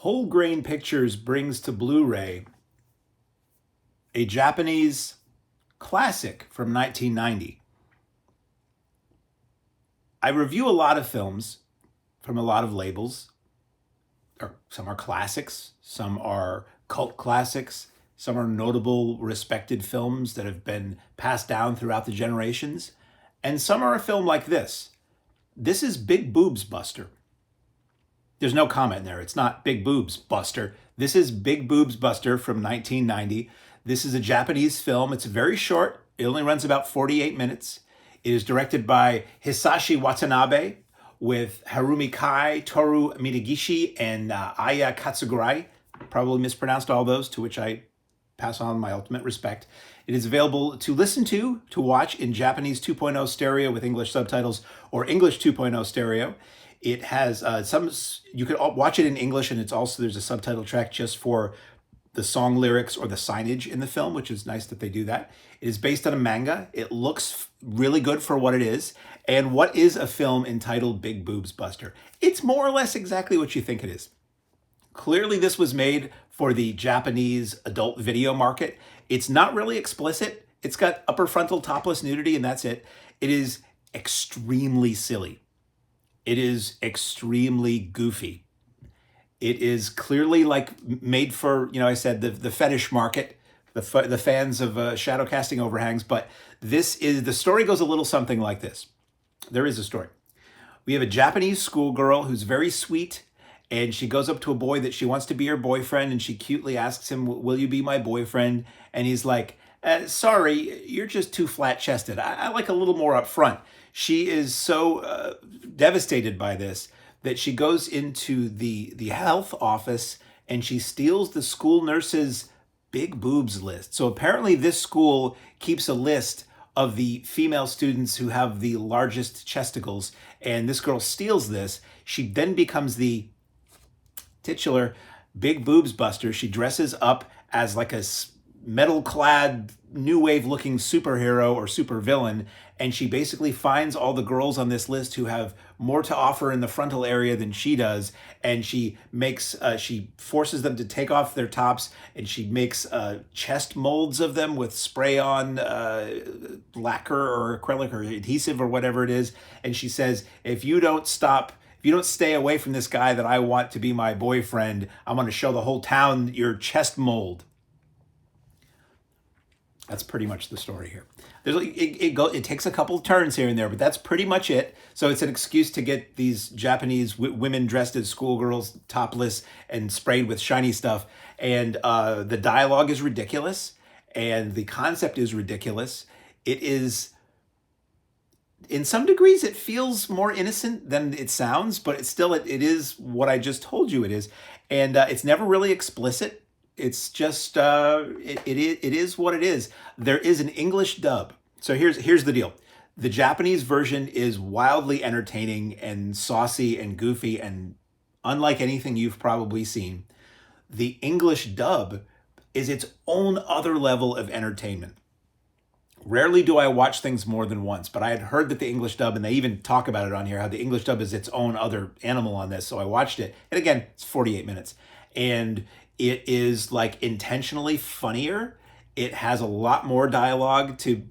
Whole Grain Pictures brings to Blu-ray a Japanese classic from 1990. I review a lot of films from a lot of labels. Some are classics, some are cult classics, some are notable, respected films that have been passed down throughout the generations, and some are a film like this. This is Big Boobs Buster. There's no comment there. It's not Big Boobs Buster. This is Big Boobs Buster from 1990. This is a Japanese film. It's very short. It only runs about 48 minutes. It is directed by Hisashi Watanabe with Harumi Kai, Toru Minegishi, and Aya Katsugurai. Probably mispronounced all those, to which I pass on my ultimate respect. It is available to listen to watch in Japanese 2.0 stereo with English subtitles or English 2.0 stereo. It has you can watch it in English, and there's a subtitle track just for the song lyrics or the signage in the film, which is nice that they do that. It is based on a manga. It looks really good for what it is. And what is a film entitled Big Boobs Buster? It's more or less exactly what you think it is. Clearly, this was made for the Japanese adult video market. It's not really explicit. It's got upper frontal topless nudity, and that's it. It is extremely silly. It is extremely goofy. It is clearly like made for, I said, the fetish market, the fans of shadow casting overhangs. But the story goes a little something like this. There is a story. We have a Japanese schoolgirl who's very sweet, and she goes up to a boy that she wants to be her boyfriend, and she cutely asks him, "Will you be my boyfriend?" And he's like, "Sorry, you're just too flat-chested. I like a little more up front." She is so devastated by this that she goes into the health office and she steals the school nurse's big boobs list. So apparently this school keeps a list of the female students who have the largest chesticles, and this girl steals this. She then becomes the titular Big Boobs Buster. She dresses up as like a metal-clad, new wave-looking superhero or supervillain, and she basically finds all the girls on this list who have more to offer in the frontal area than she does, and she forces them to take off their tops, and she makes chest molds of them with spray-on lacquer or acrylic or adhesive or whatever it is, and she says, if you don't stay away from this guy that I want to be my boyfriend, I'm going to show the whole town your chest mold. That's pretty much the story here. It takes a couple of turns here and there, but that's pretty much it. So it's an excuse to get these Japanese women dressed as schoolgirls, topless and sprayed with shiny stuff. And the dialogue is ridiculous, and the concept is ridiculous. It is, in some degrees, it feels more innocent than it sounds, but it is what I just told you it is. And it's never really explicit. It's just, it is what it is. There is an English dub. So here's the deal. The Japanese version is wildly entertaining and saucy and goofy and unlike anything you've probably seen. The English dub is its own other level of entertainment. Rarely do I watch things more than once, but I had heard that the English dub, and they even talk about it on here, how the English dub is its own other animal on this. So I watched it. And again, it's 48 minutes. And it is like intentionally funnier. It has a lot more dialogue to,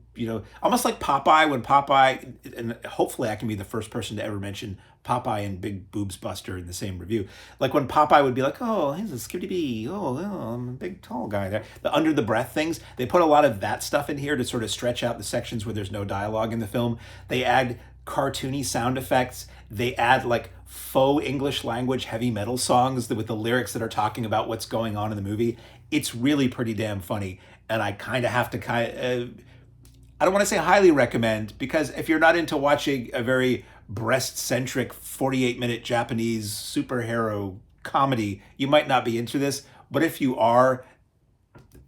almost like Popeye, when Popeye, and hopefully I can be the first person to ever mention Popeye and Big Boobs Buster in the same review. Like when Popeye would be like, "Oh, he's a skibbity bee. Oh, I'm a big tall guy there." The under the breath things, they put a lot of that stuff in here to sort of stretch out the sections where there's no dialogue in the film. They add cartoony sound effects. They add like faux English language heavy metal songs with the lyrics that are talking about what's going on in the movie. It's really pretty damn funny. And I kind of have to I don't want to say highly recommend, because if you're not into watching a very breast-centric 48-minute Japanese superhero comedy, you might not be into this. But if you are,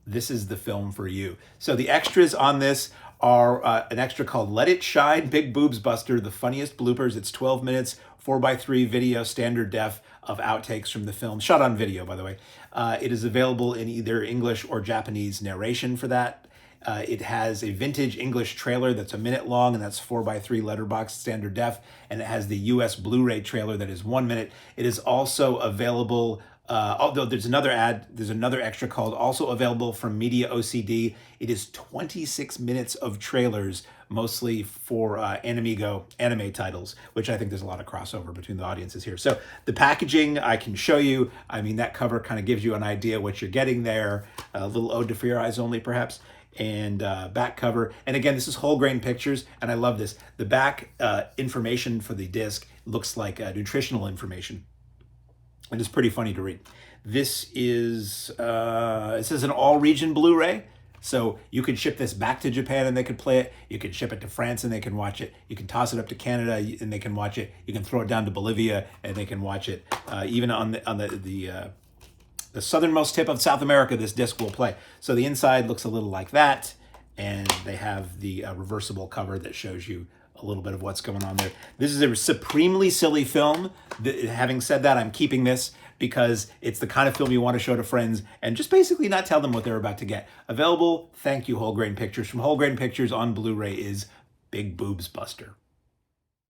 this is the film for you. So the extras on this are an extra called Let It Shine, Big Boobs Buster, the funniest bloopers. It's 12 minutes, 4:3 video, standard def of outtakes from the film. Shot on video, by the way. It is available in either English or Japanese narration for that. It has a vintage English trailer that's a minute long, and that's 4:3 letterbox standard def. And it has the US Blu-ray trailer that is 1 minute. It is also available Although there's another extra called also available from Media OCD. It is 26 minutes of trailers, mostly for anime titles, which I think there's a lot of crossover between the audiences here. So the packaging I can show you. I mean, that cover kind of gives you an idea what you're getting there. A little ode to For Your Eyes Only, perhaps. And back cover. And again, this is whole grain pictures, and I love this. The back information for the disc looks like nutritional information. And it's pretty funny to read. This is, it says an all-region Blu-ray. So you can ship this back to Japan and they can play it. You can ship it to France and they can watch it. You can toss it up to Canada and they can watch it. You can throw it down to Bolivia and they can watch it. Even on the southernmost tip of South America, this disc will play. So the inside looks a little like that. And they have the reversible cover that shows you a little bit of what's going on there. This is a supremely silly film. Having said that, I'm keeping this because it's the kind of film you want to show to friends and just basically not tell them what they're about to get. Available, thank you, Whole Grain Pictures. From Whole Grain Pictures on Blu-ray is Big Boobs Buster.